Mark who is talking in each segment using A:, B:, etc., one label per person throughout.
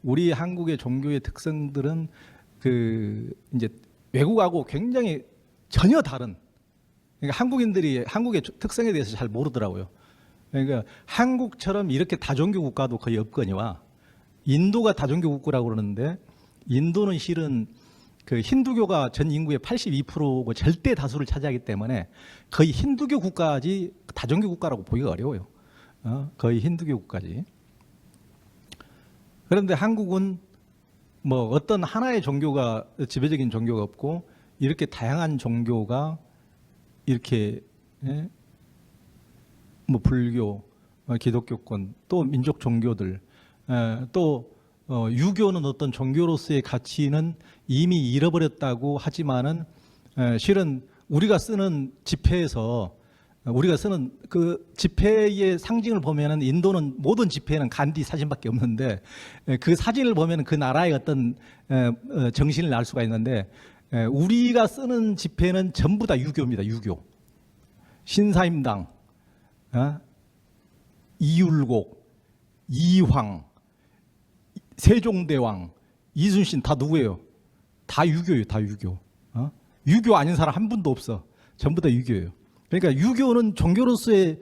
A: 우리 한국의 종교의 특성들은 그 이제 외국하고 굉장히 전혀 다른, 그러니까 한국인들이 한국의 특성에 대해서 잘 모르더라고요. 그러니까 한국처럼 이렇게 다종교 국가도 거의 없거니와 인도가 다종교 국가라고 그러는데 인도는 실은 그 힌두교가 전 인구의 82%고 절대 다수를 차지하기 때문에 거의 힌두교 국가지 다종교 국가라고 보기가 어려워요. 거의 힌두교 국가지. 그런데 한국은 뭐 어떤 하나의 종교가 지배적인 종교가 없고 이렇게 다양한 종교가 이렇게 뭐 불교, 기독교권, 또 민족 종교들, 또 유교는 어떤 종교로서의 가치는 이미 잃어버렸다고 하지만은 실은 우리가 쓰는 지폐에서 우리가 쓰는 그 지폐의 상징을 보면은 인도는 모든 지폐에는 간디 사진밖에 없는데 그 사진을 보면은 그 나라의 어떤 정신을 알 수가 있는데 우리가 쓰는 지폐는 전부 다 유교입니다. 유교. 신사임당, 이율곡, 이황, 세종대왕, 이순신 다 누구예요? 다 유교예요. 다 유교. 유교 아닌 사람 한 분도 없어. 전부 다 유교예요. 그러니까 유교는 종교로서의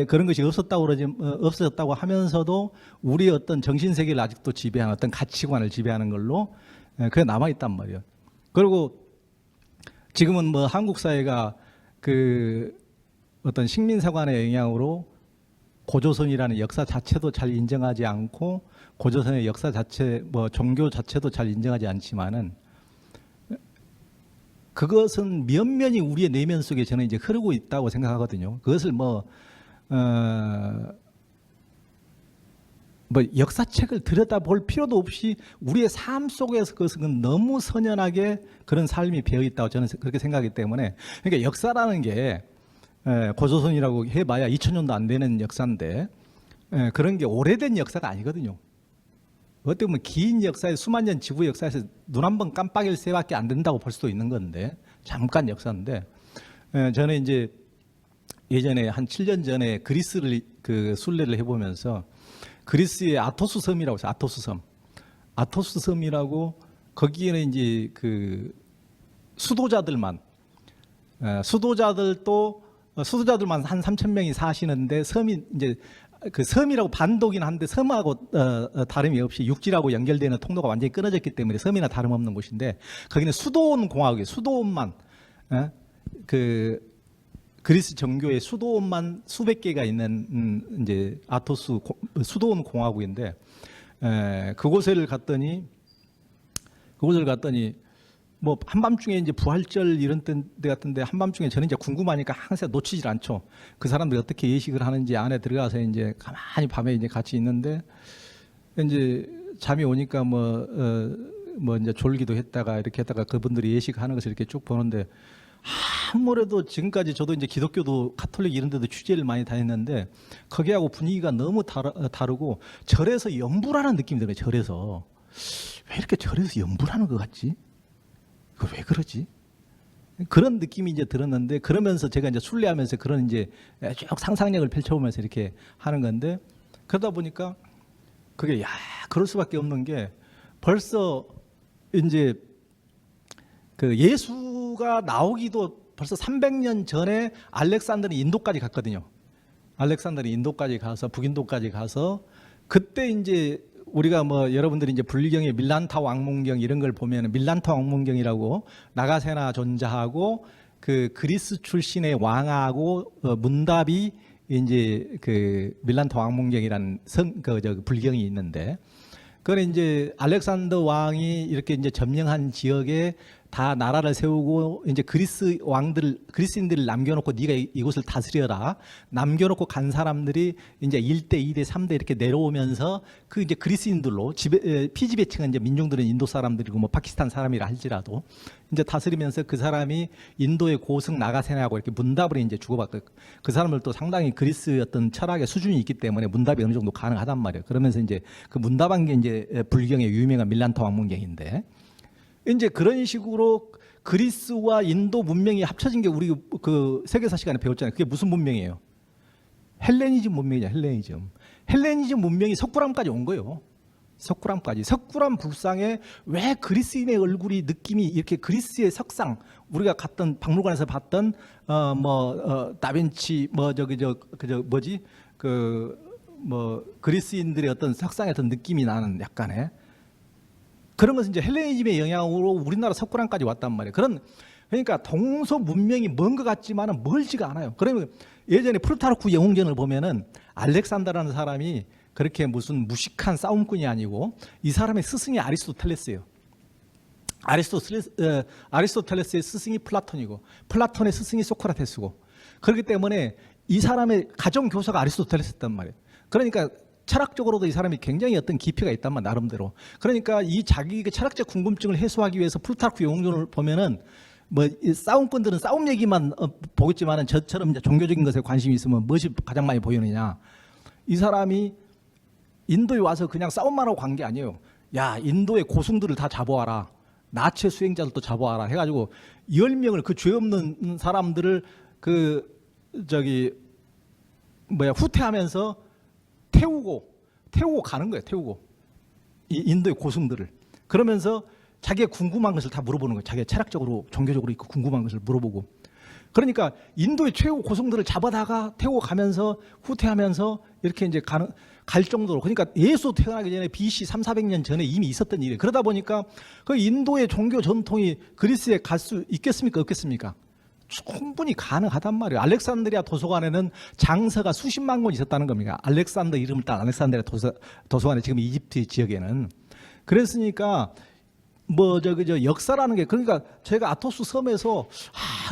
A: 그런 것이 없어졌다고 하면서도 우리의 어떤 정신세계를 아직도 지배하는 어떤 가치관을 지배하는 걸로 그게 남아있단 말이에요. 그리고 지금은 뭐 한국 사회가 그 어떤 식민사관의 영향으로 고조선이라는 역사 자체도 잘 인정하지 않고 고조선의 역사 자체, 뭐 종교 자체도 잘 인정하지 않지만은 그것은 면면이 우리의 내면 속에 저는 이제 흐르고 있다고 생각하거든요. 그것을 뭐 역사책을 들여다볼 필요도 없이 우리의 삶 속에서 그것은 너무 선연하게 그런 삶이 배어 있다고 저는 그렇게 생각하기 때문에 그러니까 역사라는 게 고조선이라고 해봐야 2000년도 안 되는 역사인데 그런 게 오래된 역사가 아니거든요. 어떻게 보면 긴 역사에 수만 년 지구 역사에서 눈 한 번 깜빡일 새밖에 안 된다고 볼 수도 있는 건데 잠깐 역사인데 저는 이제 예전에 한 7년 전에 그리스를 그 순례를 해보면서 그리스의 아토스 섬이라고 있어요. 아토스 섬. 아토스 섬이라고 거기에는 이제 그 수도자들만 수도자들만 한 3,000명이 사시는데 섬이 이제 그 섬이라고 반도긴 한데 섬하고 다름이 없이 육지라고 연결되는 통로가 완전히 끊어졌기 때문에 섬이나 다름없는 곳인데 거기는 수도원 공화국이에요. 수도원만 그 그리스 정교의 수도원만 수백 개가 있는 이제 아토스 수도원 공화국인데 그곳을 갔더니 뭐 한밤중에 이제 부활절 이런 때 같은데 한밤중에 저는 이제 궁금하니까 항상 놓치질 않죠. 그 사람들이 어떻게 예식을 하는지 안에 들어가서 이제 가만히 밤에 이제 같이 있는데 이제 잠이 오니까 뭐 이제 졸기도 했다가 이렇게 했다가 그분들이 예식하는 것을 이렇게 쭉 보는데 아무래도 지금까지 저도 이제 기독교도 가톨릭 이런 데도 취재를 많이 다녔는데 거기하고 분위기가 너무 다르고 절에서 연불하는 느낌이 들어요. 절에서 왜 이렇게 절에서 연불하는 것 같지? 그거 왜 그러지? 그런 느낌이 이제 들었는데 그러면서 제가 이제 순례하면서 그런 이제 쭉 상상력을 펼쳐보면서 이렇게 하는 건데 그러다 보니까 그게 그럴 수밖에 없는 게 벌써 이제 그 예수가 나오기도 벌써 300년 전에 알렉산더는 인도까지 갔거든요. 알렉산더는 인도까지 가서 북인도까지 가서 그때 이제 우리가 뭐 여러분들이 이제 불경의 밀란타 왕문경 이런 걸 보면 밀란타 왕문경이라고 나가세나 존자하고 그 그리스 출신의 왕하고 문답이 이제 그 밀란타 왕문경이라는 불경이 있는데 그건 이제 알렉산더 왕이 이렇게 이제 점령한 지역에 다 나라를 세우고 이제 그리스인들을 남겨놓고 네가 이곳을 다스려라 남겨놓고 간 사람들이 이제 1대, 2대, 3대 이렇게 내려오면서 그 이제 그리스인들로 피지배층은 이제 민중들은 인도 사람들이고 뭐 파키스탄 사람이라 할지라도 이제 다스리면서 그 사람이 인도의 고승 나가세나하고 이렇게 문답을 이제 주고받고 그 사람들도 상당히 그리스 어떤 철학의 수준이 있기 때문에 문답이 어느 정도 가능하단 말이에요. 그러면서 이제 그 문답한 게 이제 불경의 유명한 밀란타 왕문경인데 이제 그런 식으로 그리스와 인도 문명이 합쳐진 게 우리 그 세계사 시간에 배웠잖아요. 그게 무슨 문명이에요? 헬레니즘 문명이죠. 헬레니즘 문명이 석굴암까지 온 거예요. 석굴암까지. 석굴암 불상에 왜 그리스인의 얼굴이 느낌이 이렇게 그리스의 석상, 우리가 갔던 박물관에서 봤던 다빈치 그리스인들의 어떤 석상의 어떤 느낌이 나는 약간의 그런 것은 이제 헬레니즘의 영향으로 우리나라 석굴암까지 왔단 말이에요. 그러니까 동서 문명이 먼 것 같지만은 멀지가 않아요. 그러면 예전에 프루타르크 영웅전을 보면은 알렉산더라는 사람이 그렇게 무슨 무식한 싸움꾼이 아니고 이 사람의 스승이 아리스토텔레스예요. 아리스토텔레스의 스승이 플라톤이고 플라톤의 스승이 소크라테스고 그렇기 때문에 이 사람의 가정 교사가 아리스토텔레스였단 말이에요. 그러니까 철학적으로도 이 사람이 굉장히 어떤 깊이가 있단 말 나름대로. 그러니까 이 자기 철학적 궁금증을 해소하기 위해서 플루타르크 영웅전을 보면은 이 싸움꾼들은 싸움 얘기만 보겠지만은 저처럼 이제 종교적인 것에 관심이 있으면 무엇이 가장 많이 보이느냐? 이 사람이 인도에 와서 그냥 싸움만 하고 간 게 아니에요. 야, 인도의 고승들을 다 잡아와라. 나체 수행자들도 잡아와라. 해가지고 10명을 그 죄 없는 사람들을 후퇴하면서 태우고 가는 거예요. 태우고 이 인도의 고승들을. 그러면서 자기가 궁금한 것을 다 물어보는 거예요. 자기가 철학적으로 종교적으로 있고 궁금한 것을 물어보고. 그러니까 인도의 최고 고승들을 잡아다가 태우고 가면서 후퇴하면서 이렇게 이제 갈 정도로. 그러니까 예수 태어나기 전에 BC 300~400년 전에 이미 있었던 일이에요. 그러다 보니까 그 인도의 종교 전통이 그리스에 갈 수 있겠습니까? 없겠습니까? 충분히 가능하단 말이에요. 알렉산드리아 도서관에는 장서가 수십만 권 있었다는 겁니다. 알렉산더 이름을 딴 알렉산드리아 도서관에 지금 이집트 지역에는. 그랬으니까 역사라는 게 그러니까 제가 아토스 섬에서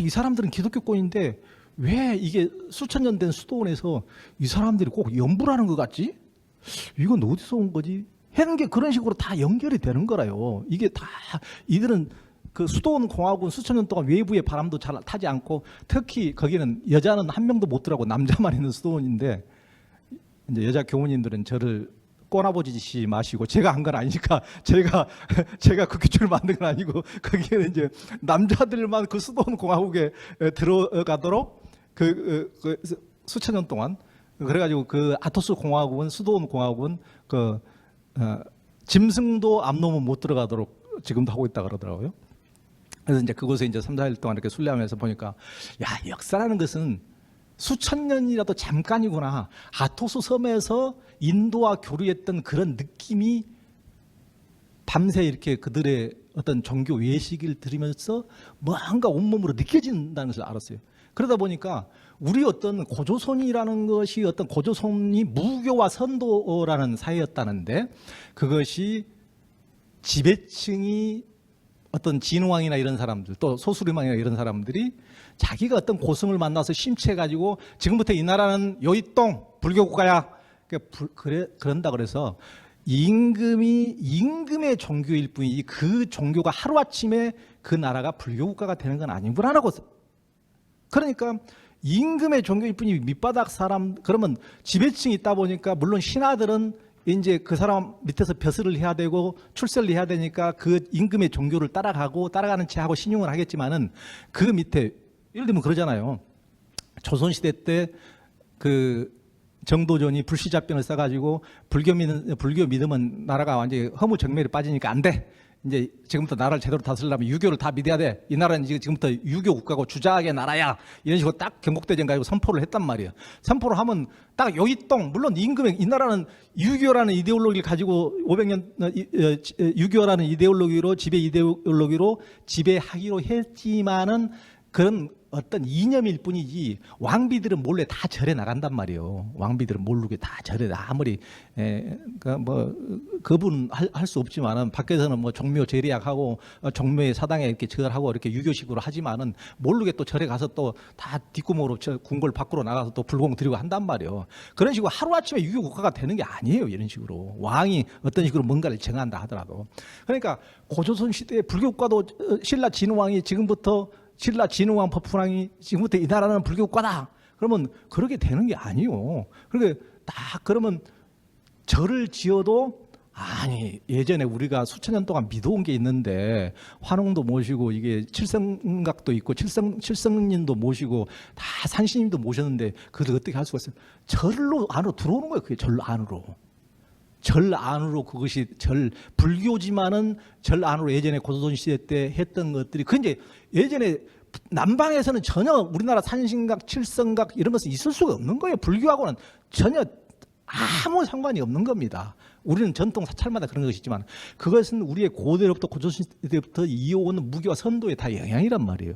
A: 이 사람들은 기독교권인데 왜 이게 수천 년 된 수도원에서 이 사람들이 꼭 연부를 하는 것 같지? 이건 어디서 온 거지? 하는 게 그런 식으로 다 연결이 되는 거라요. 이게 다 이들은 그 수도원 공화국은 수천 년 동안 외부의 바람도 잘 타지 않고 특히 거기는 여자는 한 명도 못 들어가고 남자만 있는 수도원인데 이제 여자 교우님들은 저를 꼬나보지 마시고 제가 한 건 아니니까 제가 그 규칙을 만든 건 아니고 거기에는 이제 남자들만 그 수도원 공화국에 들어가도록 수천 년 동안 그래가지고 그 아토스 공화국은 수도원 공화국은 짐승도 암놈은 못 들어가도록 지금도 하고 있다 그러더라고요. 그래서 이제 그곳에 이제 3~4일 동안 이렇게 순례하면서 보니까 야, 역사라는 것은 수천 년이라도 잠깐이구나. 아토스 섬에서 인도와 교류했던 그런 느낌이 밤새 이렇게 그들의 어떤 종교 외식을 들으면서 뭔가 온몸으로 느껴진다는 것을 알았어요. 그러다 보니까 우리 어떤 고조선이라는 것이 어떤 고조선이 무교와 선도라는 사회였다는데 그것이 지배층이 어떤 진흥왕이나 이런 사람들 또 소수림왕이나 이런 사람들이 자기가 어떤 고승을 만나서 심취해가지고 지금부터 이 나라는 요이똥 불교국가야 그런다 그래서 임금의 종교일 뿐이지 그 종교가 하루아침에 그 나라가 불교국가가 되는 건 아니구나라고. 그러니까 임금의 종교일 뿐이지 밑바닥 사람 그러면 지배층이 있다 보니까 물론 신하들은 이제 그 사람 밑에서 벼슬을 해야 되고 출세를 해야 되니까 그 임금의 종교를 따라가는 채 하고 신용을 하겠지만은 그 밑에 예를 들면 그러잖아요. 조선시대 때 그 정도전이 불시잡병을 써가지고 불교 믿으면 나라가 완전히 허무정멸에 빠지니까 안 돼. 이제 지금부터 나라를 제대로 다스리려면 유교를 다 믿어야 돼. 이 나라는 지금부터 유교 국가고 주자학의 나라야. 이런 식으로 딱 경복대전 가지고 선포를 했단 말이에요. 선포를 하면 딱 요이똥 물론 임금의 이 나라는 유교라는 이데올로기를 가지고 500년 유교라는 이데올로기로 지배 이데올로기로 지배하기로 했지만은 그런 어떤 이념일 뿐이지 왕비들은 몰래 다 절에 나간단 말이에요. 왕비들은 모르게 다 절에 아무리 그분 할 수 없지만은 밖에서는 뭐 종묘 제리약하고 종묘의 사당에 이렇게 절하고 이렇게 유교식으로 하지만은 모르게 또 절에 가서 또 다 뒷구멍으로 궁궐 밖으로 나가서 또 불공 드리고 한단 말이에요. 그런 식으로 하루아침에 유교 국가가 되는 게 아니에요. 이런 식으로 왕이 어떤 식으로 뭔가를 정한다 하더라도. 그러니까 고조선 시대의 불교국가도 신라 진흥왕이 지금부터 신라 진흥왕 법훈왕이 지금부터 이 나라는 불교국가다. 그러면 그렇게 되는 게 아니요. 그렇게 딱 그러면 절을 지어도 아니 예전에 우리가 수천 년 동안 믿어온 게 있는데 환웅도 모시고 이게 칠성각도 있고 칠성님도 모시고 다 산신님도 모셨는데 그걸 어떻게 할 수가 있어요? 절로 안으로 들어오는 거예요. 그게 절로 안으로. 절 안으로 그것이 불교지만은 절 안으로 예전에 고조선 시대 때 했던 것들이 그 이제 예전에 남방에서는 전혀 우리나라 산신각, 칠성각 이런 것은 있을 수가 없는 거예요. 불교하고는 전혀 아무 상관이 없는 겁니다. 우리는 전통 사찰마다 그런 것이 있지만 그것은 우리의 고대로부터 고조선 시대부터 이어오는 무교와 선도의 다 영향이란 말이에요.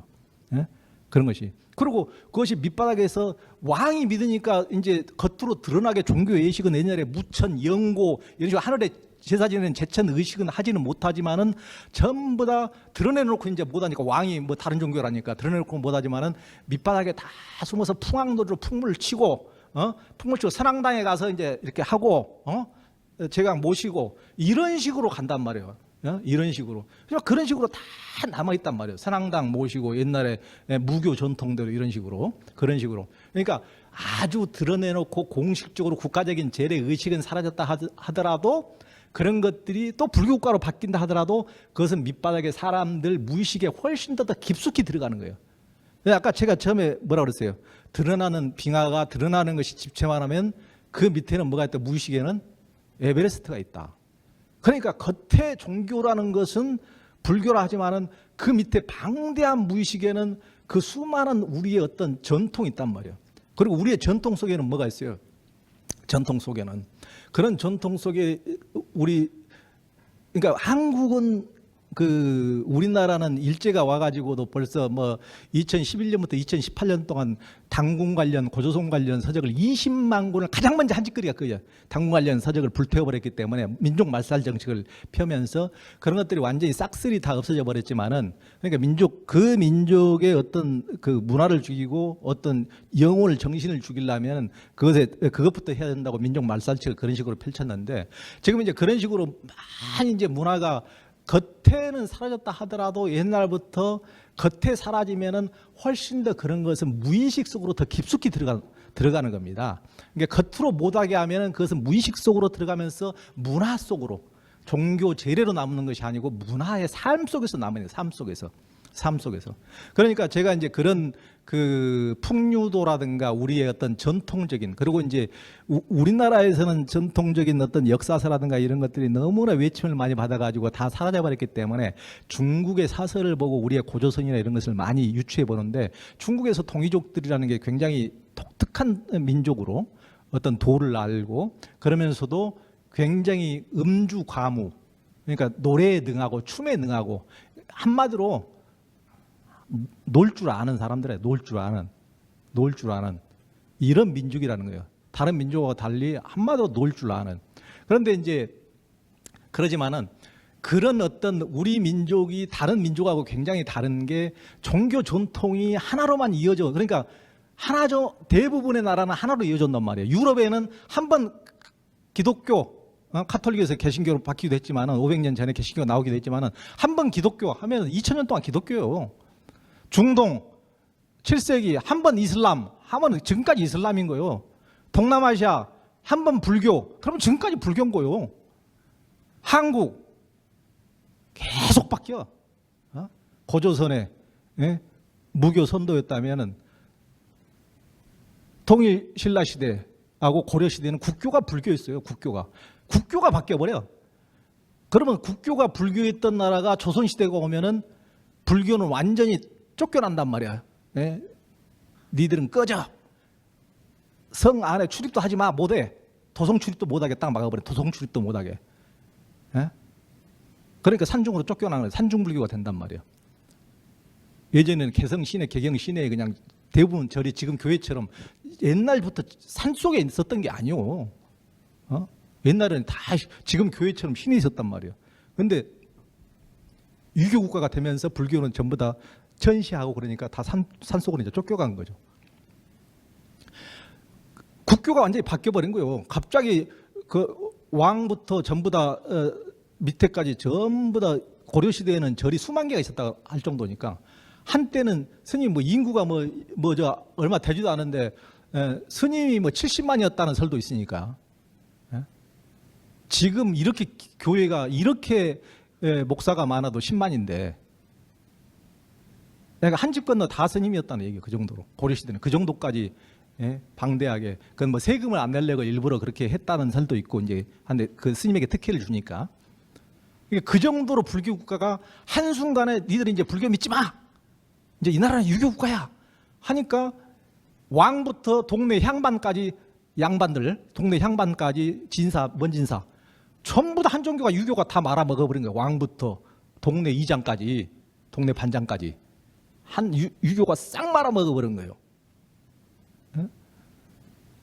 A: 예? 그런 것이. 그리고 그것이 밑바닥에서 왕이 믿으니까 이제 겉으로 드러나게 종교 예식은 옛날에 무천, 영고 이런 식으로 하늘에 제사 지내는 제천 의식은 하지는 못하지만은 전부 다 드러내놓고 이제 못하니까 왕이 뭐 다른 종교라니까 드러내놓고 못하지만은 밑바닥에 다 숨어서 풍악놀이로 풍물을 치고 풍물 치고 선앙당에 가서 이제 이렇게 하고 제각 모시고 이런 식으로 간단 말이에요. 이런 식으로. 그런 식으로 다 남아있단 말이에요. 선앙당 모시고 옛날에 무교 전통대로 이런 식으로. 그런 식으로. 그러니까 아주 드러내놓고 공식적으로 국가적인 제례 의식은 사라졌다 하더라도 그런 것들이 또 불교국가로 바뀐다 하더라도 그것은 밑바닥에 사람들 무의식에 훨씬 더 깊숙이 들어가는 거예요. 아까 제가 처음에 뭐라 그랬어요? 드러나는 빙하가 드러나는 것이 집체만 하면 그 밑에는 뭐가 있다? 무의식에는 에베레스트가 있다. 그러니까 겉에 종교라는 것은 불교라 하지만은 그 밑에 방대한 무의식에는 그 수많은 우리의 어떤 전통이 있단 말이에요. 그리고 우리의 전통 속에는 뭐가 있어요? 전통 속에는 그런 전통 속에 그러니까 한국은 그 우리나라는 일제가 와가지고도 벌써 뭐 2011년부터 2018년 동안 당군 관련 고조선 관련 서적을 20만 권을 가장 먼저 한 짓거리가 그거예요. 당군 관련 서적을 불태워버렸기 때문에 민족 말살 정책을 펴면서 그런 것들이 완전히 싹쓸이 다 없어져 버렸지만은 그러니까 그 민족의 어떤 그 문화를 죽이고 어떤 영혼을 정신을 죽이려면 그것부터 해야 된다고 민족 말살책을 그런 식으로 펼쳤는데 지금 이제 그런 식으로 많이 이제 문화가 겉에는 사라졌다 하더라도 옛날부터 겉에 사라지면은 훨씬 더 그런 것은 무의식 속으로 더 깊숙이 들어가는 겁니다. 그러니까 겉으로 못하게 하면은 그것은 무의식 속으로 들어가면서 문화 속으로 종교 제례로 남는 것이 아니고 문화의 삶 속에서 남아요. 삶 속에서. 그러니까 제가 이제 그런 그 풍류도라든가 우리의 어떤 전통적인 그리고 이제 우리나라에서는 전통적인 어떤 역사서라든가 이런 것들이 너무나 외침을 많이 받아가지고 다 사라져버렸기 때문에 중국의 사설을 보고 우리의 고조선이나 이런 것을 많이 유추해 보는데 중국에서 동이족들이라는 게 굉장히 독특한 민족으로 어떤 도를 알고 그러면서도 굉장히 음주 과무 그러니까 노래에 능하고 춤에 능하고 한마디로 놀 줄 아는 사람들이에요. 놀 줄 아는 이런 민족이라는 거예요. 다른 민족과 달리 한마디로 놀 줄 아는. 그런데 이제 그러지만은 그런 어떤 우리 민족이 다른 민족하고 굉장히 다른 게 종교 전통이 하나로만 이어져. 그러니까 하나죠. 대부분의 나라는 하나로 이어졌단 말이에요. 유럽에는 한번 기독교 카톨릭에서 개신교로 바뀌기도 했지만은 500년 전에 개신교가 나오기도 했지만은 한번 기독교 하면 2000년 동안 기독교예요. 중동 7세기 한 번 이슬람 하면 지금까지 이슬람인 거예요. 동남아시아 한 번 불교 그러면 지금까지 불교인 거예요. 한국 계속 바뀌어. 고조선에 무교 선도였다면은 통일 신라 시대하고 고려 시대는 국교가 불교였어요. 국교가 바뀌어 버려. 그러면 국교가 불교였던 나라가 조선 시대가 오면은 불교는 완전히 쫓겨난단 말이야. 니들은 꺼져. 성 안에 출입도 하지 마. 못해. 도성 출입도 못하게 딱 막아버려. 도성 출입도 못하게. 그러니까 산중으로 쫓겨나는 산중불교가 된단 말이야. 예전에는 개성 시내, 개경 시내에 그냥 대부분 절이 지금 교회처럼 옛날부터 산속에 있었던 게 아니오. 옛날에는 다 지금 교회처럼 신이 있었단 말이야. 근데 유교 국가가 되면서 불교는 전부 다 전시하고 그러니까 다 산속으로 이제 쫓겨간 거죠. 국교가 완전히 바뀌어버린 거예요. 갑자기 그 왕부터 전부 다 밑에까지 전부 다 고려시대에는 절이 수만 개가 있었다 할 정도니까 한때는 스님 뭐 인구가 저 얼마 되지도 않은데 스님이 뭐 70만이었다는 설도 있으니까 지금 이렇게 교회가 이렇게 목사가 많아도 10만인데 내가 한 집 건너 다 스님이었다는 얘기예요. 그 정도로 고려시대는 그 정도까지 예? 방대하게. 그건 뭐 세금을 안 내려고 일부러 그렇게 했다는 설도 있고 이제 한데 그 스님에게 특혜를 주니까. 그 정도로 불교 국가가 한순간에 니들이 이제 불교 믿지 마. 이제 이 나라는 유교 국가야. 하니까 왕부터 동네 향반까지 양반들, 동네 향반까지 진사, 먼진사 전부 다 한 종교가 유교가 다 말아먹어버린 거예요. 왕부터 동네 이장까지, 동네 반장까지 한 유교가 싹 말아먹어버린 거예요. 네?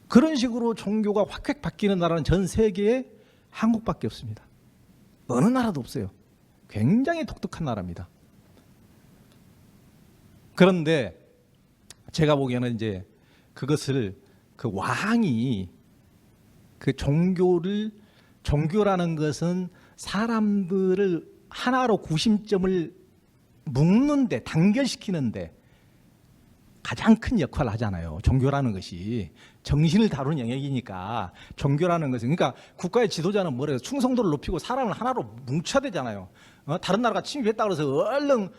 A: 그런 식으로 종교가 확 바뀌는 나라는 전 세계에 한국밖에 없습니다. 어느 나라도 없어요. 굉장히 독특한 나라입니다. 그런데 제가 보기에는 이제 그것을 그 왕이 그 종교라는 것은 사람들을 하나로 구심점을 묶는데, 단결시키는데 가장 큰 역할을 하잖아요. 종교라는 것이 정신을 다루는 영역이니까. 종교라는 것은, 그러니까 국가의 지도자는 뭐래요? 충성도를 높이고 사람을 하나로 뭉쳐야 되잖아요. 다른 나라가 침입했다 그래서 얼른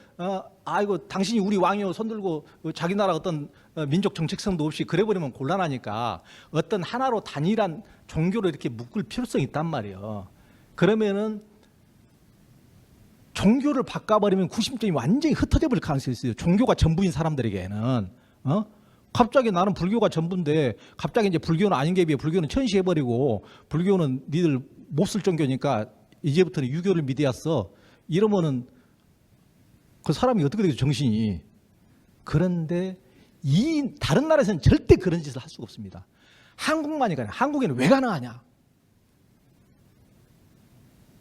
A: 아이고 당신이 우리 왕이요 손들고 자기 나라 어떤 민족 정체성도 없이 그래버리면 곤란하니까 어떤 하나로 단일한 종교를 이렇게 묶을 필요성이 있단 말이에요. 그러면은 종교를 바꿔버리면 구심점이 완전히 흩어져 버릴 가능성이 있어요. 종교가 전부인 사람들에게는. 갑자기 나는 불교가 전부인데 갑자기 이제 불교는 아닌 게 비해 불교는 천시해버리고 불교는 니들 못 쓸 종교니까 이제부터는 유교를 믿어야써. 이러면은 그 사람이 어떻게 되겠어, 정신이. 그런데 이 다른 나라에서는 절대 그런 짓을 할 수가 없습니다. 한국만이 가능해. 한국에는 왜 가능하냐?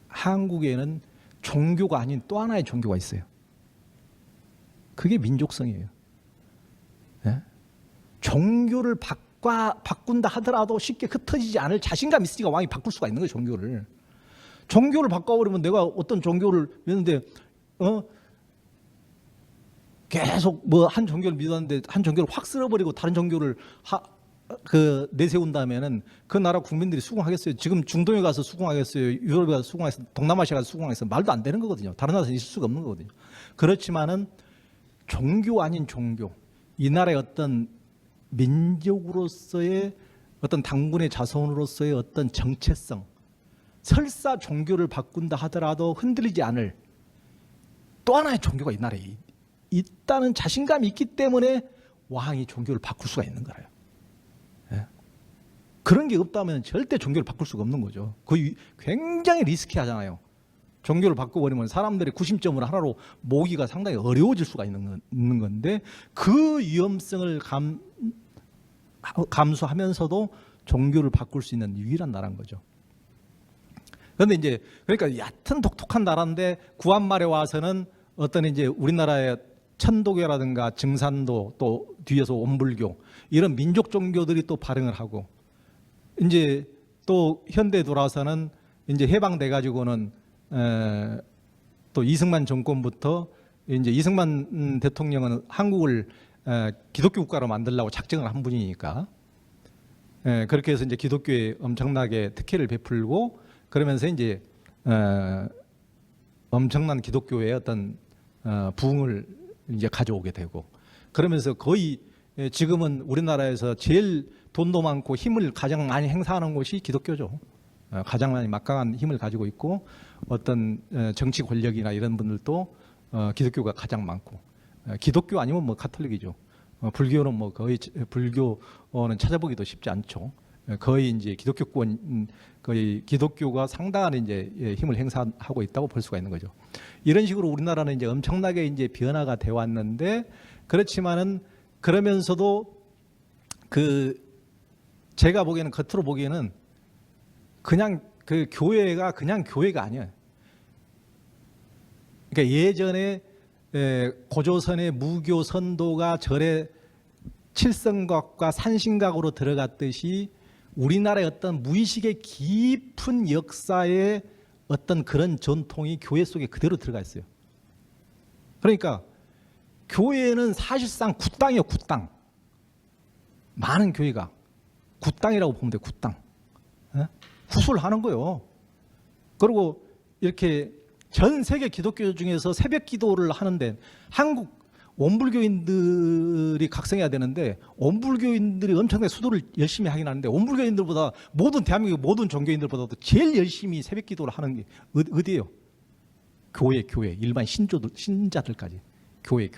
A: 한국에는 종교가 아닌 또 하나의 종교가 있어요. 그게 민족성이에요. 네? 종교를 바꾼다 하더라도 쉽게 흩어지지 않을 자신감 있으니까 왕이 바꿀 수가 있는 거예요. 종교를 바꿔버리면 내가 어떤 종교를 믿는데 계속 뭐 한 종교를 믿었는데 한 종교를 확 쓸어버리고 다른 종교를 내세운다면은 그 나라 국민들이 수긍하겠어요? 지금 중동에 가서 수긍하겠어요? 유럽에 가서 수긍하겠어요? 동남아시아 가서 수긍하겠어요? 말도 안 되는 거거든요. 다른 나라에서 있을 수가 없는 거거든요. 그렇지만은 종교 아닌 종교, 이 나라의 어떤 민족으로서의 어떤 당군의 자손으로서의 어떤 정체성, 설사 종교를 바꾼다 하더라도 흔들리지 않을 또 하나의 종교가 이 나라에 있다는 자신감이 있기 때문에 왕이 종교를 바꿀 수가 있는 거예요. 예? 그런 게 없다면 절대 종교를 바꿀 수가 없는 거죠. 그거 굉장히 리스키하잖아요. 종교를 바꿔버리면 사람들의 구심점을 하나로 모으기가 상당히 어려워질 수가 있는 건데 그 위험성을 감수하면서도 종교를 바꿀 수 있는 유일한 나라인 거죠. 그런데 이제 그러니까 얕은 독특한 나라인데 구한말에 와서는 어떤 이제 우리나라의 천도교라든가 증산도 또 뒤에서 원불교 이런 민족 종교들이 또 발흥을 하고 이제 또 현대에 돌아와서는 이제 해방돼 가지고는 또 이승만 정권부터 이제 이승만 대통령은 한국을 기독교 국가로 만들려고 작정을 한 분이니까 그렇게 해서 이제 기독교에 엄청나게 특혜를 베풀고 그러면서 이제 엄청난 기독교의 어떤 부흥을 이제 가져오게 되고 그러면서 거의 지금은 우리나라에서 제일 돈도 많고 힘을 가장 많이 행사하는 곳이 기독교죠. 가장 많이 막강한 힘을 가지고 있고 어떤 정치 권력이나 이런 분들도 기독교가 가장 많고 기독교 아니면 뭐 카톨릭이죠. 불교는 뭐 거의 불교는 찾아보기도 쉽지 않죠. 거의 이제 기독교권 거의 기독교가 상당한 이제 힘을 행사하고 있다고 볼 수가 있는 거죠. 이런 식으로 우리나라는 이제 엄청나게 이제 변화가 돼 왔는데 그렇지만은 그러면서도 그 제가 보기에는 겉으로 보기에는 그냥 그 교회가 그냥 교회가 아니에요. 그러니까 예전에 고조선의 무교 선도가 절에 칠성각과 산신각으로 들어갔듯이 우리나라의 어떤 무의식의 깊은 역사의 어떤 그런 전통이 교회 속에 그대로 들어가 있어요. 그러니까 교회는 사실상 굿땅이에요. 굿땅. 많은 교회가 굿땅이라고 보면 돼요. 굿땅. 구술하는 거예요. 그리고 이렇게 전 세계 기독교 중에서 새벽 기도를 하는데 한국 원불교인들이 각성해야 되는데 원불교인들이 엄청나게 수도를 열심히 하긴 하는데 원불교인들보다 모든 대한민국 모든 종교인들보다도 제일 열심히 새벽 기도를 하는 게 어디예요? 교회 일반 신자들까지 교회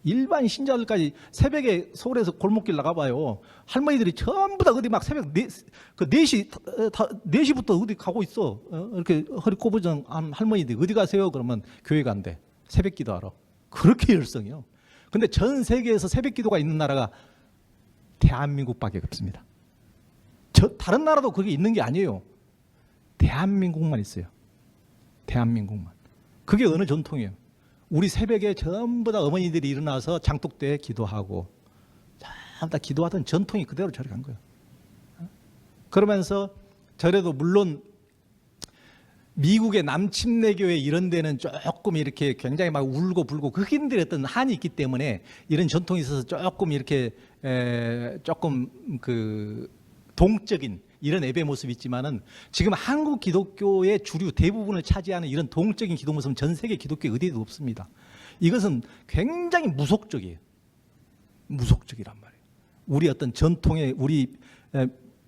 A: 일반 신자들까지 새벽에 서울에서 골목길 나가봐요. 할머니들이 전부 다 어디 막 새벽 4시부터 어디 가고 있어. 이렇게 허리 꼬부정한 할머니들이 어디 가세요? 그러면 교회 간대. 새벽 기도하러. 그렇게 열성이요. 근데 전 세계에서 새벽 기도가 있는 나라가 대한민국밖에 없습니다. 다른 나라도 그게 있는 게 아니에요. 대한민국만 있어요. 대한민국만. 그게 어느 전통이에요. 우리 새벽에 전부 다 어머니들이 일어나서 장독대에 기도하고 전부 다 기도하던 전통이 그대로 저리 간 거예요. 그러면서 절에도 물론 미국의 남침례교회 이런 데는 조금 이렇게 굉장히 막 울고 불고 흑인들의 어떤 한이 있기 때문에 이런 전통이 있어서 조금 이렇게 조금 그 동적인 이런 예배 모습이 있지만은 지금 한국 기독교의 주류 대부분을 차지하는 이런 동적인 기도 모습은 전 세계 기독교에 어디에도 없습니다. 이것은 굉장히 무속적이에요. 무속적이란 말이에요. 우리 어떤 전통의 우리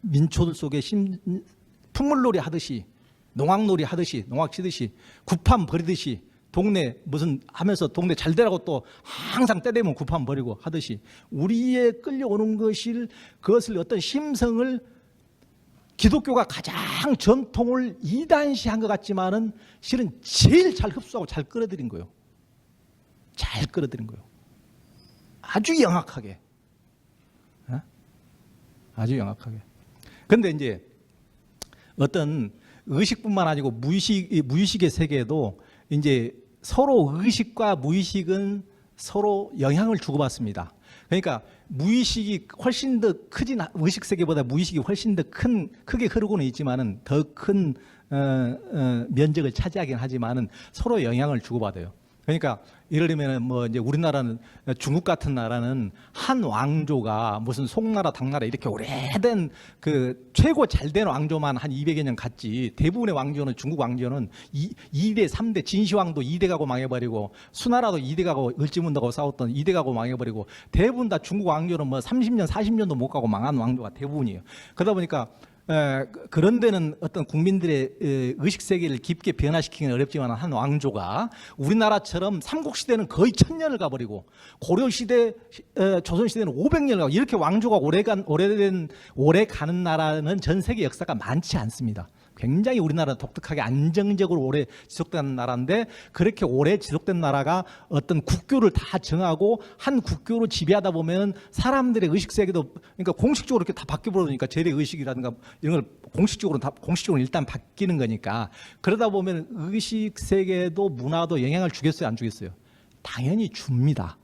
A: 민초들 속에 풍물놀이 하듯이 농악놀이 하듯이 농악 치듯이 구판 버리듯이 동네 무슨 하면서 동네 잘 되라고 또 항상 때 되면 구판 버리고 하듯이 우리에 끌려오는 그것을 어떤 심성을 기독교가 가장 전통을 이단시한 것 같지만은 실은 제일 잘 흡수하고 잘 끌어들인 거예요. 잘 끌어들인 거예요. 아주 영악하게. 아주 영악하게. 근데 이제 어떤 의식뿐만 아니고 무의식의 세계에도 이제 서로 의식과 무의식은 서로 영향을 주고받습니다. 그러니까 무의식이 훨씬 더 크진 의식 세계보다 무의식이 훨씬 더 크게 흐르고는 있지만은 더 큰 면적을 차지하긴 하지만은 서로 영향을 주고받아요. 그러니까 예를 들면 뭐 이제 우리나라는 중국 같은 나라는 한 왕조가 무슨 송나라 당나라 이렇게 오래된 그 최고 잘된 왕조만 한 200여 년 갔지 대부분의 왕조는 중국 왕조는 2대 3대 진시황도 2대 가고 망해버리고 수나라도 2대 가고 을지문덕하고 싸웠던 2대 가고 망해버리고 대부분 다 중국 왕조는 뭐 30년 40년도 못 가고 망한 왕조가 대부분이에요. 그러다 보니까 그런 데는 어떤 국민들의 의식세계를 깊게 변화시키기는 어렵지만 한 왕조가 우리나라처럼 삼국시대는 거의 1000년을 가버리고 고려시대, 조선시대는 500년을 가고 이렇게 왕조가 오래 가는 나라는 전 세계 역사가 많지 않습니다. 굉장히 우리나라 독특하게 안정적으로 오래 지속된 나라인데 그렇게 오래 지속된 나라가 어떤 국교를 다 정하고 한 국교로 지배하다 보면 사람들의 의식세계도 그러니까 공식적으로 이렇게 다 바뀌어버리니까 재래의식이라든가 이런 걸 공식적으로 일단 바뀌는 거니까 그러다 보면 의식세계도 문화도 영향을 주겠어요 안 주겠어요? 당연히 줍니다.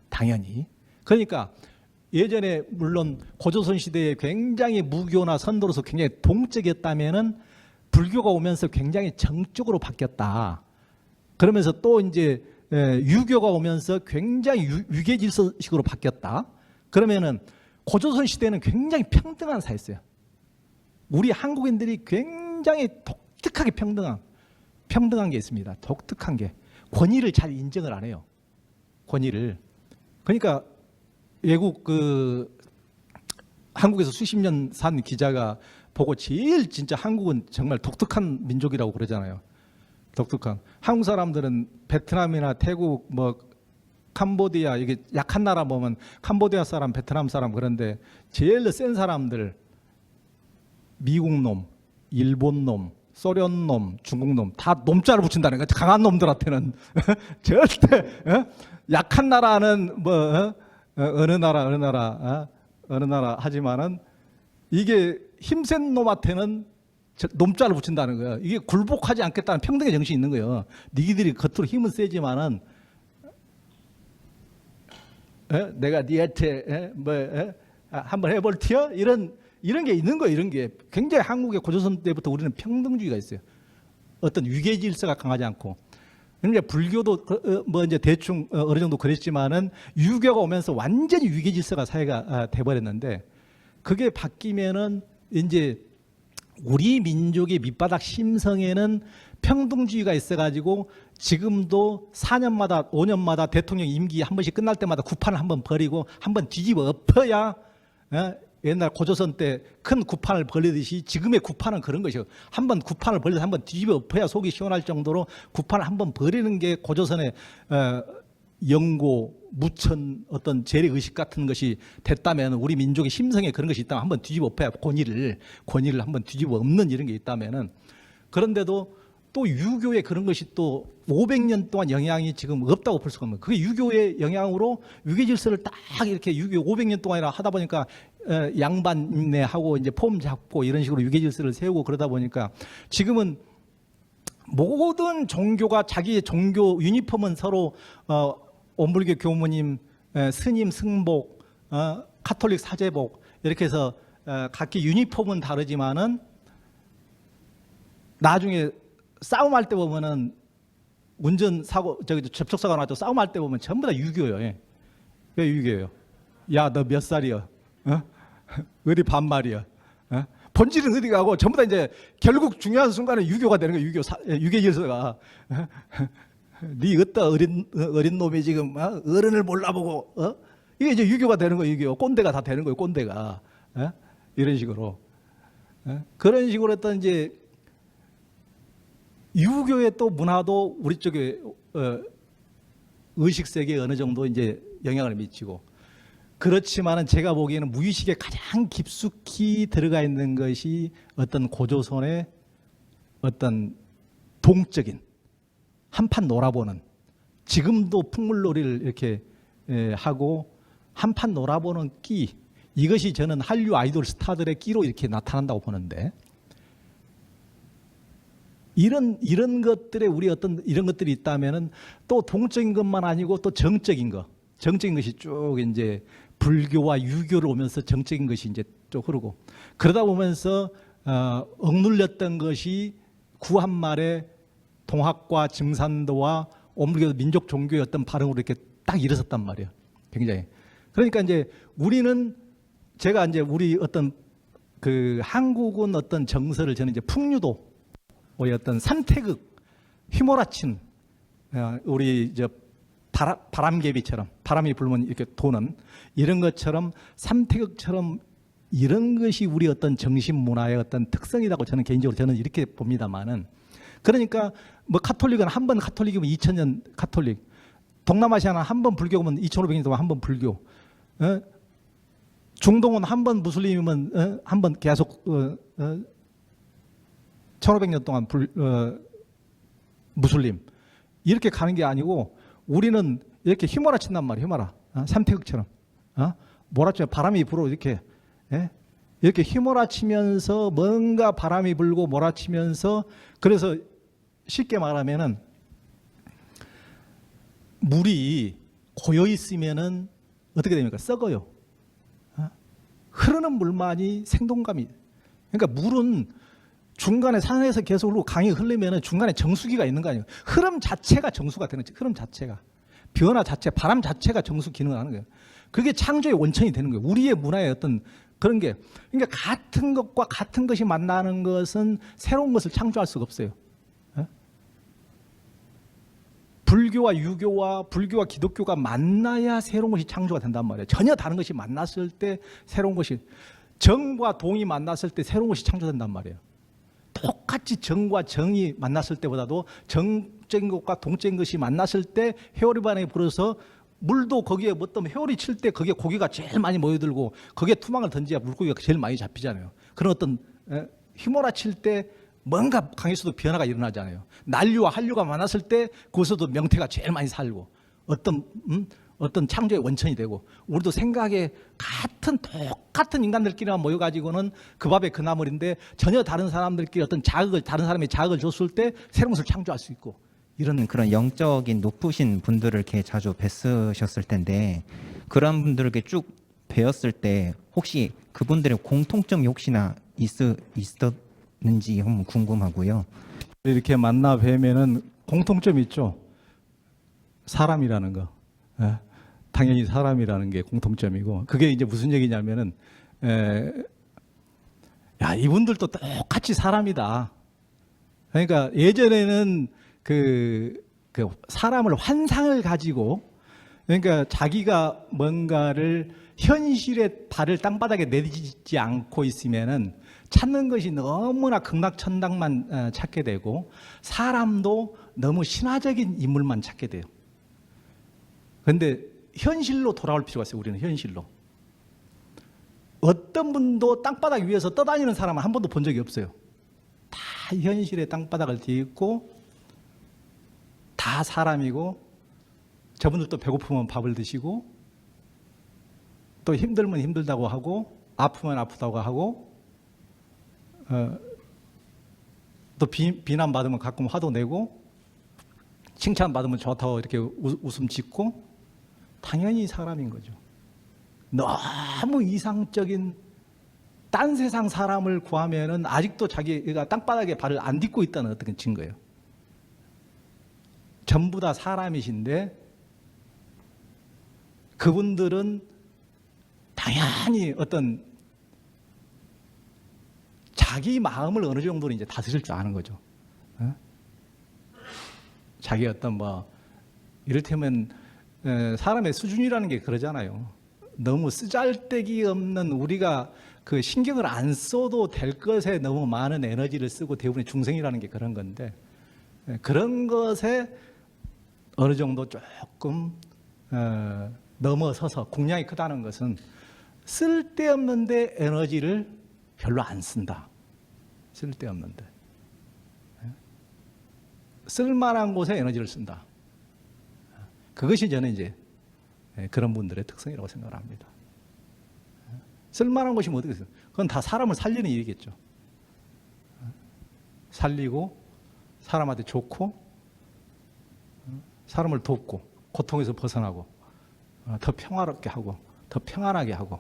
A: 당연히. 그러니까 예전에 물론 고조선 시대에 굉장히 무교나 선도로서 굉장히 동적이었다면은 불교가 오면서 굉장히 정적으로 바뀌었다. 그러면서 또 이제 유교가 오면서 굉장히 유계질서식으로 바뀌었다. 그러면은 고조선 시대는 굉장히 평등한 사회였어요. 우리 한국인들이 굉장히 독특하게 평등한 게 있습니다. 독특한 게 권위를 잘 인정을 안 해요. 권위를. 그러니까 외국 한국에서 수십 년 산 기자가 보고 제일 진짜 한국은 정말 독특한 민족이라고 그러잖아요. 독특한. 한국 사람들은 베트남이나 태국 뭐 캄보디아 이게 약한 나라 보면 캄보디아 사람, 베트남 사람 그런데 제일 센 사람들 미국 놈, 일본 놈, 소련 놈, 중국 놈 다 놈자를 붙인다는 거야. 강한 놈들한테는 절대 약한 나라는 뭐 어느 나라 하지만은 이게 힘센 놈한테는 놈자를 붙인다는 거예요. 이게 굴복하지 않겠다는 평등의 정신이 있는 거예요. 니들이 겉으로 힘은 세지만은 내가 니한테 한번 해볼 티어 이런 게 있는 거예요. 이런 게 굉장히 한국의 고조선 때부터 우리는 평등주의가 있어요. 어떤 위계 질서가 강하지 않고. 그러니까 불교도 뭐 이제 대충 어느 정도 그랬지만은 유교가 오면서 완전히 위계 질서가 사회가 돼버렸는데 그게 바뀌면은 이제 우리 민족의 밑바닥 심성에는 평등주의가 있어가지고 지금도 4년마다 5년마다 대통령 임기 한 번씩 끝날 때마다 구판을 한번 버리고 한번 뒤집어 엎어야 옛날 고조선 때 큰 구판을 벌리듯이 지금의 구판은 그런 것이요. 한번 구판을 벌려서 한번 뒤집어 엎어야 속이 시원할 정도로 구판을 한번 버리는 게 고조선의 영고, 무천 어떤 재래의식 같은 것이 됐다면 우리 민족의 심성에 그런 것이 있다면 한번 뒤집어 엎어야 권위를 한번 뒤집어 엎는 이런 게 있다면은 그런데도 또 유교의 그런 것이 또 500년 동안 영향이 지금 없다고 볼 수가 없는 거예요. 그게 유교의 영향으로 유교 질서를 딱 이렇게 유교 500년 동안이나 하다 보니까 양반내하고 이제 폼 잡고 이런 식으로 유교 질서를 세우고 그러다 보니까 지금은 모든 종교가 자기의 종교 유니폼은 서로 원불교 교무님, 스님 승복, 카톨릭 사제복 이렇게 해서 각기 유니폼은 다르지만은 나중에 싸움할 때 보면은 운전사고 접촉사고 나서 싸움할 때 보면 전부 다 유교예요. 예. 왜 유교예요? 야, 너 몇 살이야? 어디 반말이야? 본질은 어디 가고 전부 다 이제 결국 중요한 순간에 유교가 되는 거예요. 유교 질서가. 네 어떤 어린 놈이 지금 어른을 몰라보고 이게 이제 유교가 되는 거예요. 유교 꼰대가 다 되는 거예요. 꼰대가 이런 식으로 그런 식으로 했던 이제 유교의 또 문화도 우리 쪽에 의식 세계에 어느 정도 이제 영향을 미치고 그렇지만은 제가 보기에는 무의식에 가장 깊숙이 들어가 있는 것이 어떤 고조선의 어떤 동적인 한판 놀아보는 지금도 풍물놀이를 이렇게 하고 한판 놀아보는 끼 이것이 저는 한류 아이돌 스타들의 끼로 이렇게 나타난다고 보는데 이런 것들에 우리 어떤 이런 것들이 있다면은 또 동적인 것만 아니고 또 정적인 것이 쭉 이제 불교와 유교를 오면서 정적인 것이 이제 쭉 흐르고 그러다 보면서 억눌렸던 것이 구한말에 동학과 증산도와 원불교 민족 종교의 어떤 발흥으로 이렇게 딱 일어섰단 말이에요. 굉장히. 그러니까 이제 우리는 제가 이제 우리 어떤 그 한국은 어떤 정서를 저는 이제 풍류도 어떤 삼태극 휘몰아친 우리 저 바람개비처럼 바람이 불면 이렇게 도는 이런 것처럼 삼태극처럼 이런 것이 우리 어떤 정신 문화의 어떤 특성이라고 저는 개인적으로 저는 이렇게 봅니다만은 그러니까 뭐 카톨릭은 한 번 카톨릭이면 2000년 카톨릭 동남아시아는 한 번 불교면 2500년 동안 한 번 불교 중동은 한 번 무슬림이면 한 번 계속 1500년 동안 무슬림 이렇게 가는 게 아니고 우리는 이렇게 휘몰아친단 말이에요. 휘몰아 삼태극처럼 몰아치면 바람이 불어 이렇게 이렇게 휘몰아치면서 뭔가 바람이 불고 몰아치면서 그래서 쉽게 말하면은 물이 고여 있으면은 어떻게 됩니까? 썩어요. 흐르는 물만이 생동감이. 그러니까 물은 중간에 산에서 계속 흐르고 강이 흐르면은 중간에 정수기가 있는 거 아니에요. 흐름 자체가 정수가 되는 거죠. 흐름 자체가. 변화 자체, 바람 자체가 정수 기능을 하는 거예요. 그게 창조의 원천이 되는 거예요. 우리의 문화의 어떤 그런 게. 그러니까 같은 것과 같은 것이 만나는 것은 새로운 것을 창조할 수가 없어요. 불교와 유교와 불교와 기독교가 만나야 새로운 것이 창조가 된단 말이에요. 전혀 다른 것이 만났을 때 새로운 것이 정과 동이 만났을 때 새로운 것이 창조된단 말이에요. 똑같이 정과 정이 만났을 때보다도 정적인 것과 동적인 것이 만났을 때 회오리 반응이 불어서 물도 거기에 어떤 회오리 칠 때 거기에 고기가 제일 많이 모여들고 거기에 투망을 던져야 물고기가 제일 많이 잡히잖아요. 그런 어떤 휘몰아칠 때 뭔가 강에서도 변화가 일어나잖아요. 난류와 한류가 만났을 때 거기서도 명태가 제일 많이 살고 어떤 창조의 원천이 되고 우리도 생각에 똑같은 인간들끼리만 모여가지고는 그 밥에 그 나물인데 전혀 다른 사람들끼리 어떤 다른 사람의 자극을 줬을 때 새로운 것을 창조할 수 있고 이런
B: 그런 영적인 높으신 분들을 이렇게 자주 뵀으셨을 텐데 그런 분들에게 쭉 배웠을 때 혹시 그분들의 공통점이 혹시나 있었는지 한번 궁금하고요.
A: 이렇게 만나 뵈면은 공통점이 있죠. 사람이라는 거. 당연히 사람이라는 게 공통점이고 그게 이제 무슨 얘기냐면은 야 이분들도 똑같이 사람이다. 그러니까 예전에는 그 사람을 환상을 가지고, 그러니까 자기가 뭔가를 현실에 발을 땅바닥에 내딛지 않고 있으면은 찾는 것이 너무나 극락천당만 찾게 되고, 사람도 너무 신화적인 인물만 찾게 돼요. 그런데 현실로 돌아올 필요가 있어요. 우리는 현실로. 어떤 분도 땅바닥 위에서 떠다니는 사람은 한 번도 본 적이 없어요. 다 현실의 땅바닥을 딛고 다 사람이고, 저분들도 배고프면 밥을 드시고, 또 힘들면 힘들다고 하고, 아프면 아프다고 하고, 또 비난 받으면 가끔 화도 내고, 칭찬 받으면 좋다고 이렇게 웃음 짓고, 당연히 사람인 거죠. 너무 이상적인 딴 세상 사람을 구하면은 아직도 자기가 땅바닥에 발을 안 딛고 있다는 어떤 증거예요. 전부 다 사람이신데 그분들은 당연히 어떤 자기 마음을 어느 정도는 이제 다스릴 줄 아는 거죠. 자기 어떤 뭐 이를테면 사람의 수준이라는 게 그러잖아요. 너무 쓰잘데기 없는, 우리가 그 신경을 안 써도 될 것에 너무 많은 에너지를 쓰고, 대부분의 중생이라는 게 그런 건데, 그런 것에 어느 정도 조금 넘어서서, 궁량이 크다는 것은 쓸데없는데 에너지를 별로 안 쓴다. 쓸데없는데 쓸만한 곳에 에너지를 쓴다. 그것이 저는 이제 그런 분들의 특성이라고 생각을 합니다. 쓸만한 것이 뭐 어떻겠어요? 그건 다 사람을 살리는 일이겠죠. 살리고, 사람한테 좋고, 사람을 돕고, 고통에서 벗어나고, 더 평화롭게 하고, 더 평안하게 하고,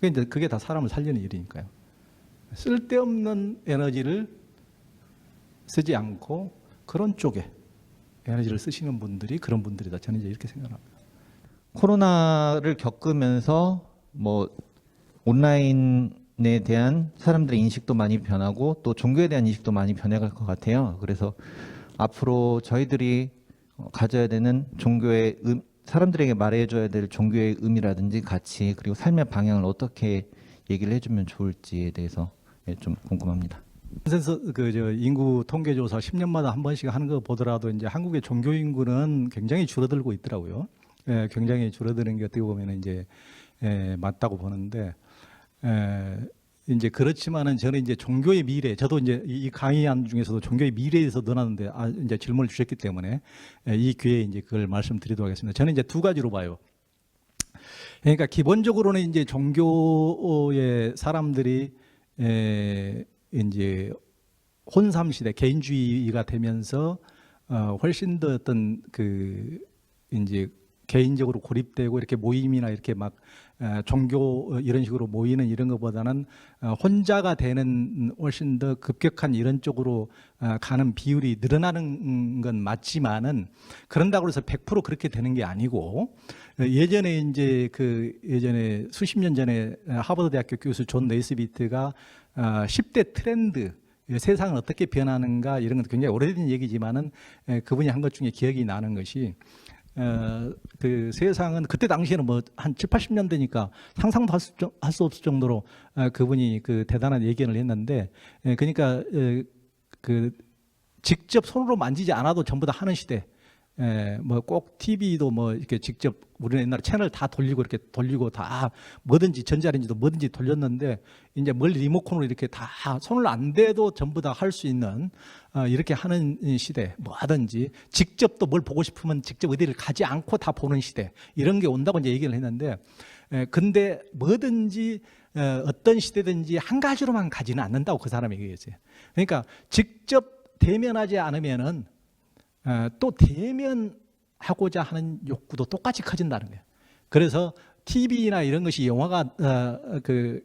A: 그게 다 사람을 살리는 일이니까요. 쓸데없는 에너지를 쓰지 않고 그런 쪽에 에너지를 쓰시는 분들이 그런 분들이다. 저는 이제 이렇게 생각합니다.
C: 코로나를 겪으면서 뭐 온라인에 대한 사람들의 인식도 많이 변하고 또 종교에 대한 인식도 많이 변해갈 것 같아요. 그래서 앞으로 저희들이 가져야 되는 종교의 사람들에게 말해줘야 될 종교의 의미라든지 가치, 그리고 삶의 방향을 어떻게 얘기를 해주면 좋을지에 대해서 좀 궁금합니다.
A: 그래서 인구 통계조사 10년마다 한 번씩 하는 거 보더라도 이제 한국의 종교 인구는 굉장히 줄어들고 있더라고요. 굉장히 줄어드는 게 어떻게 보면 이제 맞다고 보는데, 이제 그렇지만은 저는 이제 종교의 미래, 저도 이제 이 강의안 중에서도 종교의 미래에 대해서 넣어놨는데, 이제 질문을 주셨기 때문에 이 기회에 이제 그걸 말씀드리도록 하겠습니다. 저는 이제 두 가지로 봐요. 그러니까 기본적으로는 이제 종교의 사람들이 이제 혼삼 시대, 개인주의가 되면서 훨씬 더 어떤 이제 개인적으로 고립되고 이렇게 모임이나 이렇게 막 종교 이런 식으로 모이는 이런 것보다는 혼자가 되는 훨씬 더 급격한 이런 쪽으로 가는 비율이 늘어나는 건 맞지만은, 그런다고 해서 100% 그렇게 되는 게 아니고, 예전에 이제 예전에 수십 년 전에 하버드 대학교 교수 존 네이스비트가 10대 트렌드, 세상은 어떻게 변하는가, 이런 건 굉장히 오래된 얘기지만은 그분이 한 것 중에 기억이 나는 것이, 그 세상은 그때 당시에는 뭐 한 7, 80년대니까 상상도 할 수 없을 정도로 그분이 그 대단한 예견을 했는데, 그러니까 직접 손으로 만지지 않아도 전부 다 하는 시대. 뭐 꼭 TV도 뭐 이렇게 직접, 우리는 옛날에 채널 다 돌리고 이렇게 돌리고 다 뭐든지 전자레인지도 뭐든지 돌렸는데, 이제 멀리 리모컨으로 이렇게 다 손을 안 대도 전부 다 할 수 있는 이렇게 하는 시대, 뭐하든지 직접 또 뭘 보고 싶으면 직접 어디를 가지 않고 다 보는 시대, 이런 게 온다고 이제 얘기를 했는데, 근데 뭐든지 어떤 시대든지 한 가지로만 가지는 않는다고 그 사람이 얘기했어요. 그러니까 직접 대면하지 않으면은 또 대면하고자 하는 욕구도 똑같이 커진다는 거예요. 그래서 TV나 이런 것이 영화가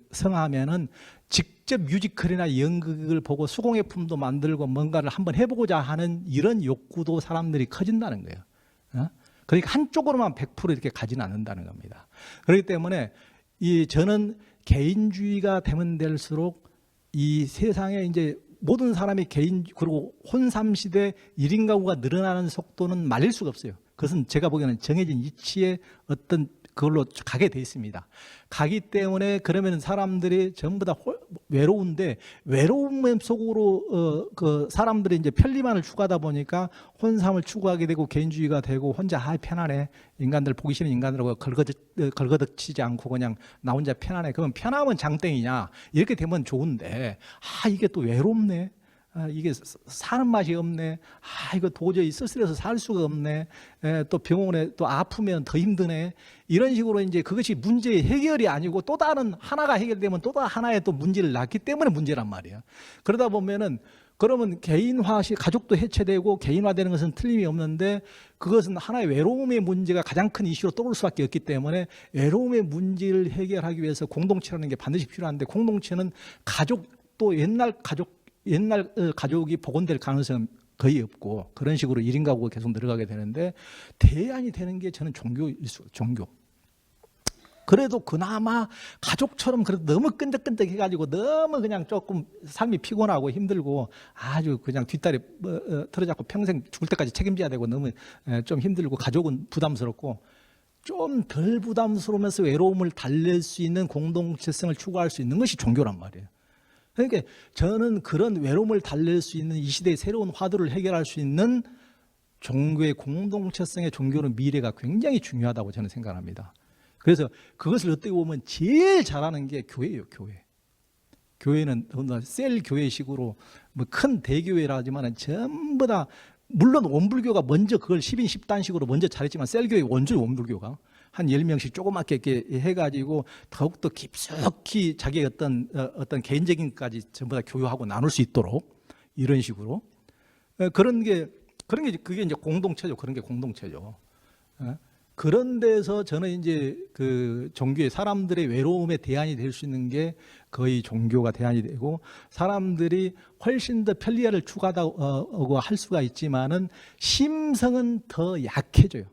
A: 성하면은 직접 뮤지컬이나 연극을 보고 수공예품도 만들고 뭔가를 한번 해보고자 하는 이런 욕구도 사람들이 커진다는 거예요. 그러니까 한쪽으로만 100% 이렇게 가지는 않는다는 겁니다. 그렇기 때문에 저는 개인주의가 되면 될수록 이 세상에 이제 모든 사람이 개인 그리고 혼삼 시대 1인 가구가 늘어나는 속도는 말릴 수가 없어요. 그것은 제가 보기에는 정해진 이치의 어떤 그걸로 가게 돼 있습니다. 가기 때문에 그러면 사람들이 전부 다 외로운데 외로움 속으로 그 사람들이 이제 편리만을 추구하다 보니까 혼삼을 추구하게 되고 개인주의가 되고 혼자 편안해 인간들 보기 싫은 인간들하고 걸거덕치지 않고 그냥 나 혼자 편안해. 그러면 편하면 장땡이냐 이렇게 되면 좋은데 이게 또 외롭네. 이게 사는 맛이 없네. 이거 도저히 쓸쓸해서 살 수가 없네. 또 병원에 또 아프면 더 힘드네. 이런 식으로 이제 그것이 문제의 해결이 아니고 또 다른 하나가 해결되면 또 하나의 또 문제를 낳기 때문에 문제란 말이에요. 그러다 보면은 그러면 개인화시 가족도 해체되고 개인화되는 것은 틀림이 없는데 그것은 하나의 외로움의 문제가 가장 큰 이슈로 떠올 수밖에 없기 때문에 외로움의 문제를 해결하기 위해서 공동체라는 게 반드시 필요한데 공동체는 가족도 옛날 가족이 복원될 가능성은 거의 없고 그런 식으로 1인 가구가 계속 늘어가게 되는데 대안이 되는 게 저는 종교. 그래도 그나마 가족처럼 그래도 너무 끈적끈적 해가지고 너무 그냥 조금 삶이 피곤하고 힘들고 아주 그냥 뒷다리 틀어잡고 평생 죽을 때까지 책임져야 되고 너무 좀 힘들고 가족은 부담스럽고 좀 덜 부담스러우면서 외로움을 달랠 수 있는 공동체성을 추구할 수 있는 것이 종교란 말이에요. 그러니까 저는 그런 외로움을 달랠 수 있는 이 시대의 새로운 화두를 해결할 수 있는 종교의 공동체성의 종교는 미래가 굉장히 중요하다고 저는 생각합니다. 그래서 그것을 어떻게 보면 제일 잘하는 게 교회예요. 교회는 셀 교회식으로 뭐 큰 대교회라지만 전부 다 물론 원불교가 먼저 그걸 10인 10단식으로 먼저 잘했지만 셀교회 원주 원불교가 한 10명씩 조그맣게 이렇게 해가지고 더욱더 깊숙이 자기의 어떤 개인적인까지 전부 다 교육하고 나눌 수 있도록 이런 식으로 그런 게 그게 이제 공동체죠. 그런 게 공동체죠. 그런 데서 저는 이제 그 종교의 사람들의 외로움에 대안이 될 수 있는 게 거의 종교가 대안이 되고 사람들이 훨씬 더 편리함을 추구하다고 할 수가 있지만은 심성은 더 약해져요.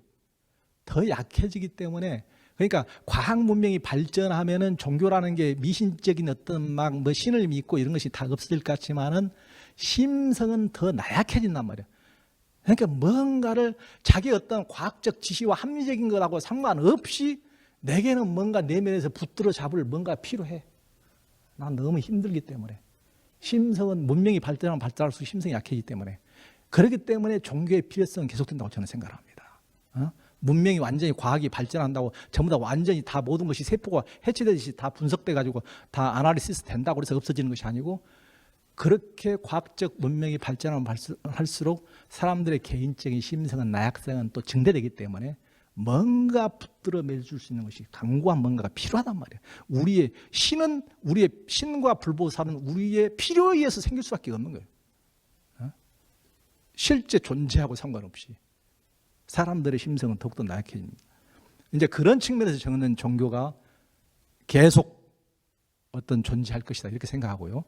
A: 더 약해지기 때문에 그러니까 과학 문명이 발전하면은 종교라는 게 미신적인 어떤 막 뭐 신을 믿고 이런 것이 다 없어질 것 같지만은 심성은 더 나약해진단 말이에요. 그러니까 뭔가를 자기 어떤 과학적 지시와 합리적인 거라고 상관없이 내게는 뭔가 내면에서 붙들어 잡을 뭔가 필요해. 난 너무 힘들기 때문에. 심성은 문명이 발전하면 발전할수록 심성이 약해지기 때문에. 그렇기 때문에 종교의 필요성은 계속된다고 저는 생각합니다. 문명이 완전히 과학이 발전한다고 전부 다 완전히 다 모든 것이 세포가 해체되듯이 다 분석돼 가지고 다 아나리시스 된다고 그래서 없어지는 것이 아니고 그렇게 과학적 문명이 발전하면 할수록 사람들의 개인적인 심성은 나약성은 또 증대되기 때문에 뭔가 붙들어 매줄 수 있는 것이 강고한 뭔가가 필요하단 말이에요. 우리의 신과 불보살은 우리의 필요에 의해서 생길 수밖에 없는 거예요. 실제 존재하고 상관없이 사람들의 심성은 더욱더 나약해집니다. 이제 그런 측면에서 저는 종교가 계속 어떤 존재할 것이다 이렇게 생각하고요.